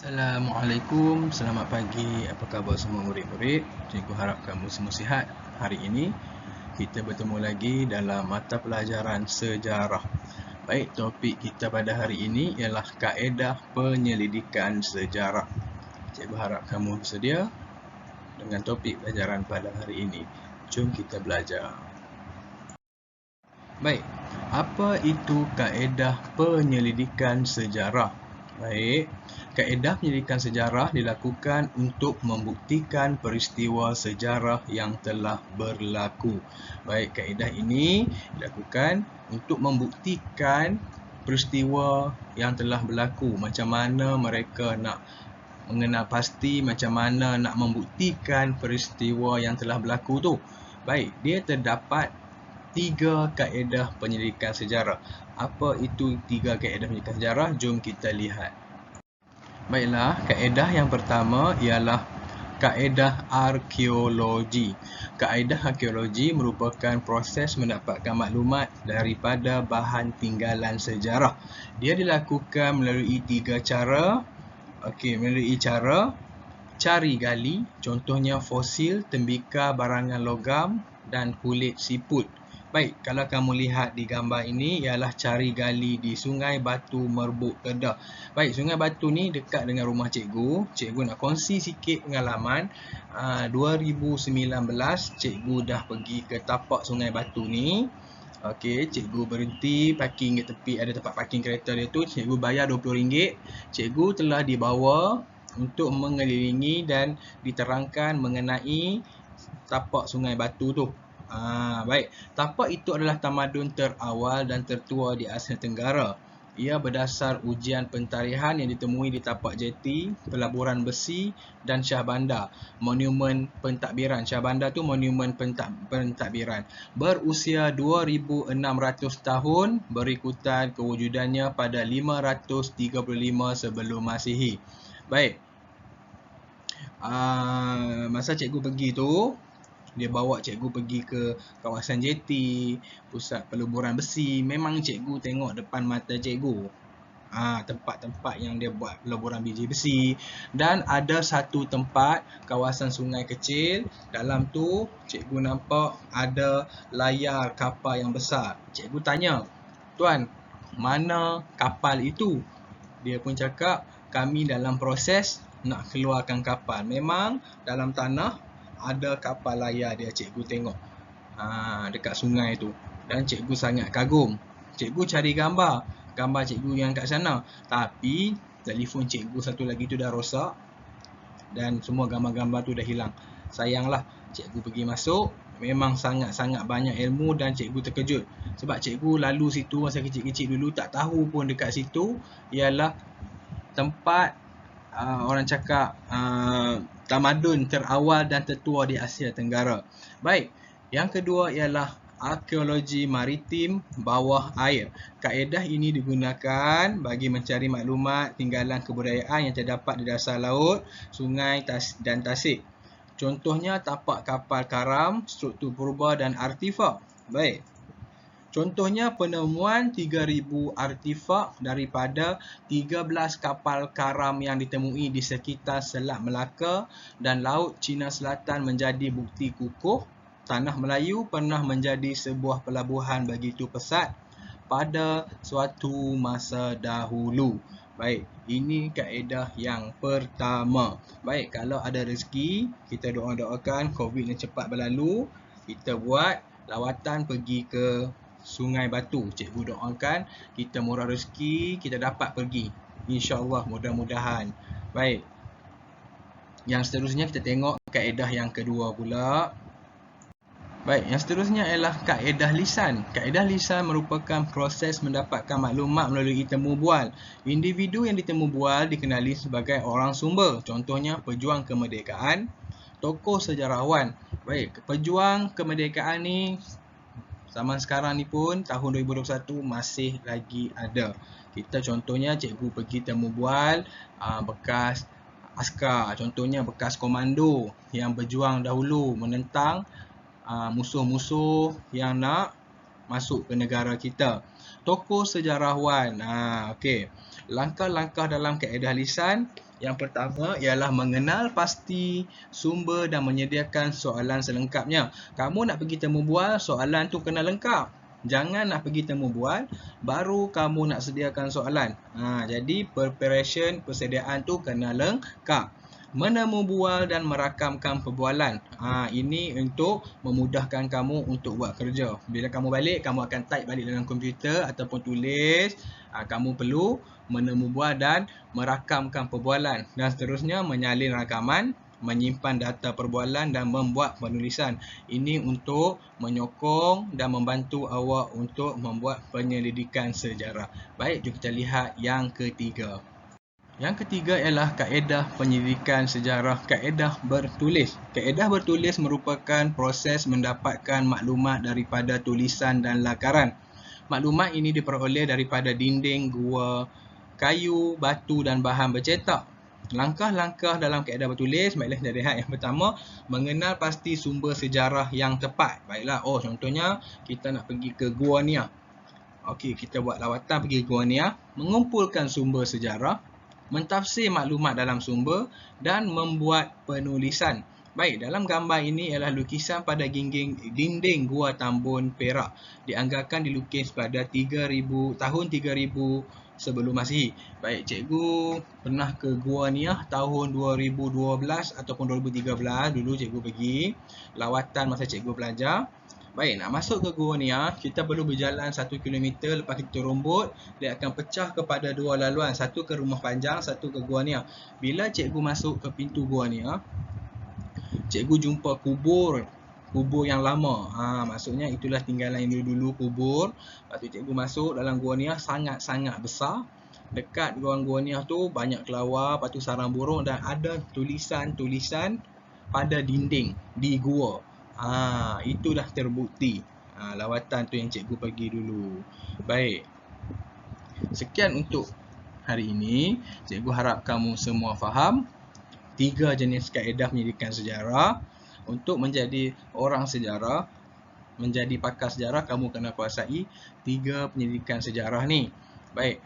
Assalamualaikum, selamat pagi. Apa khabar semua murid-murid? Cikgu harap kamu semua sihat. Hari ini kita bertemu lagi dalam mata pelajaran sejarah. Baik, topik kita pada hari ini ialah kaedah penyelidikan sejarah. Cikgu harap kamu bersedia dengan topik pelajaran pada hari ini. Jom kita belajar. Baik, apa itu kaedah penyelidikan sejarah? Baik, kaedah penyelidikan sejarah dilakukan untuk membuktikan peristiwa sejarah yang telah berlaku. Baik, kaedah ini dilakukan untuk membuktikan peristiwa yang telah berlaku. Macam mana mereka nak mengenal pasti, macam mana nak membuktikan peristiwa yang telah berlaku tu. Baik, dia terdapat 3 kaedah penyelidikan sejarah. Apa itu 3 kaedah penyelidikan sejarah? Jom kita lihat. Baiklah, kaedah yang pertama ialah kaedah arkeologi. Kaedah arkeologi merupakan proses mendapatkan maklumat daripada bahan tinggalan sejarah. Dia dilakukan melalui 3 cara. Melalui cara cari gali, contohnya fosil, tembikar barangan logam dan kulit siput. Baik, kalau kamu lihat di gambar ini ialah cari gali di Sungai Batu Merbuk Kedah. Baik, Sungai Batu ni dekat dengan rumah cikgu. Cikgu nak kongsi sikit pengalaman. 2019 cikgu dah pergi ke tapak Sungai Batu ni. Cikgu berhenti parking kat tepi, ada tempat parking kereta dia tu. Cikgu bayar RM20. Cikgu telah dibawa untuk mengelilingi dan diterangkan mengenai tapak Sungai Batu tu. Baik, tapak itu adalah tamadun terawal dan tertua di Asia Tenggara. Ia berdasar ujian pentarihan yang ditemui di tapak jeti, pelaburan besi dan Shah Bandar. Monumen pentadbiran. Shah Bandar tu monumen pentadbiran. Berusia 2600 tahun, berikutan kewujudannya pada 535 sebelum Masihi. Baik. Masa cikgu pergi tu, dia bawa cikgu pergi ke kawasan jeti, pusat peleburan besi. Memang cikgu tengok depan mata cikgu. Tempat-tempat yang dia buat peleburan biji besi. Dan ada satu tempat, kawasan sungai kecil. Dalam tu, cikgu nampak ada layar kapal yang besar. Cikgu tanya, "Tuan, mana kapal itu?" Dia pun cakap, "Kami dalam proses nak keluarkan kapal." Memang dalam tanah ada kapal layar dia, cikgu tengok dekat sungai tu. Dan cikgu sangat kagum. Cikgu cari gambar cikgu yang kat sana. Tapi telefon cikgu satu lagi tu dah rosak dan semua gambar-gambar tu dah hilang. Sayanglah, cikgu pergi masuk. Memang sangat-sangat banyak ilmu dan cikgu terkejut. Sebab cikgu lalu situ masa kecil-kecil dulu, tak tahu pun dekat situ ialah tempat orang cakap tamadun terawal dan tertua di Asia Tenggara. Baik, yang kedua ialah arkeologi maritim bawah air. Kaedah ini digunakan bagi mencari maklumat tinggalan kebudayaan yang terdapat di dasar laut, sungai dan tasik. Contohnya tapak kapal karam, struktur purba dan artifak. Baik. Contohnya penemuan 3000 artifak daripada 13 kapal karam yang ditemui di sekitar Selat Melaka dan Laut Cina Selatan menjadi bukti kukuh tanah Melayu pernah menjadi sebuah pelabuhan begitu pesat pada suatu masa dahulu. Baik, ini kaedah yang pertama. Baik, kalau ada rezeki, kita doakan COVID ni cepat berlalu. Kita buat lawatan pergi ke Sungai Batu. Cikgu doakan kita murah rezeki, kita dapat pergi. InsyaAllah, mudah-mudahan. Baik. Yang seterusnya kita tengok kaedah yang kedua pula. Baik, yang seterusnya ialah kaedah lisan. Kaedah lisan merupakan proses mendapatkan maklumat melalui temu bual. Individu yang ditemu bual dikenali sebagai orang sumber. Contohnya pejuang kemerdekaan, tokoh sejarawan. Baik, pejuang kemerdekaan ni zaman sekarang ni pun tahun 2021 masih lagi ada. Kita contohnya cikgu pergi temu bual bekas askar, contohnya bekas komando yang berjuang dahulu menentang musuh-musuh yang nak masuk ke negara kita. Tokoh sejarawan. Langkah-langkah dalam kaedah lisan Yang pertama ialah mengenal pasti sumber dan menyediakan soalan selengkapnya. Kamu nak pergi temu bual, soalan tu kena lengkap. Jangan nak pergi temu bual, baru kamu nak sediakan soalan. Jadi preparation, persediaan tu kena lengkap. Menemu bual dan merakamkan perbualan. Ini untuk memudahkan kamu untuk buat kerja. Bila kamu balik, kamu akan type balik dalam komputer ataupun tulis. Kamu perlu menemu bual dan merakamkan perbualan. Dan seterusnya menyalin rakaman, menyimpan data perbualan dan membuat penulisan. Ini untuk menyokong dan membantu awak untuk membuat penyelidikan sejarah. Baik, jom kita lihat yang ketiga. Yang ketiga ialah kaedah penyelidikan sejarah, kaedah bertulis. Kaedah bertulis merupakan proses mendapatkan maklumat daripada tulisan dan lakaran. Maklumat ini diperoleh daripada dinding, gua, kayu, batu dan bahan bercetak. Langkah-langkah dalam kaedah bertulis, baiklah kita lihat yang pertama, mengenal pasti sumber sejarah yang tepat. Baiklah, contohnya kita nak pergi ke Gua Nia. Okey, kita buat lawatan pergi Gua Nia, mengumpulkan sumber sejarah, mentafsir maklumat dalam sumber dan membuat penulisan. Baik, dalam gambar ini ialah lukisan pada dinding Gua Tambun, Perak. Dianggarkan dilukis pada tahun 3000 sebelum Masihi. Baik, cikgu pernah ke Gua Nia tahun 2012 ataupun 2013 dulu cikgu pergi lawatan masa cikgu belajar. Baik, nak masuk ke Gua Nia, kita perlu berjalan 1 km, lepas kita rombot, dia akan pecah kepada dua laluan, satu ke Rumah Panjang, satu ke Gua Nia. Bila cikgu masuk ke pintu Gua Nia, cikgu jumpa kubur yang lama. Maksudnya itulah tinggalan yang dulu kubur. Lepas tu cikgu masuk dalam Gua Nia, sangat-sangat besar. Dekat ruang Gua Nia tu banyak kelawar, lepas tu sarang burung dan ada tulisan-tulisan pada dinding di gua. Itulah terbukti lawatan tu yang cikgu pergi dulu. Baik, sekian untuk hari ini. Cikgu harap kamu semua faham 3 jenis kaedah penyelidikan sejarah. Untuk menjadi orang sejarah, menjadi pakar sejarah, kamu kena kuasai 3 penyelidikan sejarah ni. Baik,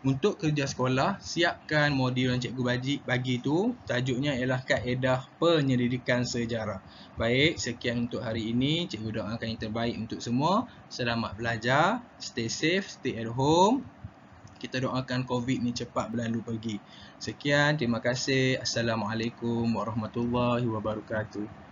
untuk kerja sekolah, siapkan modul yang cikgu bagi tu. Tajuknya ialah kaedah penyelidikan sejarah. Baik, sekian untuk hari ini. Cikgu doakan yang terbaik untuk semua. Selamat belajar, stay safe, stay at home. Kita doakan COVID ni cepat berlalu pergi. Sekian, terima kasih. Assalamualaikum warahmatullahi wabarakatuh.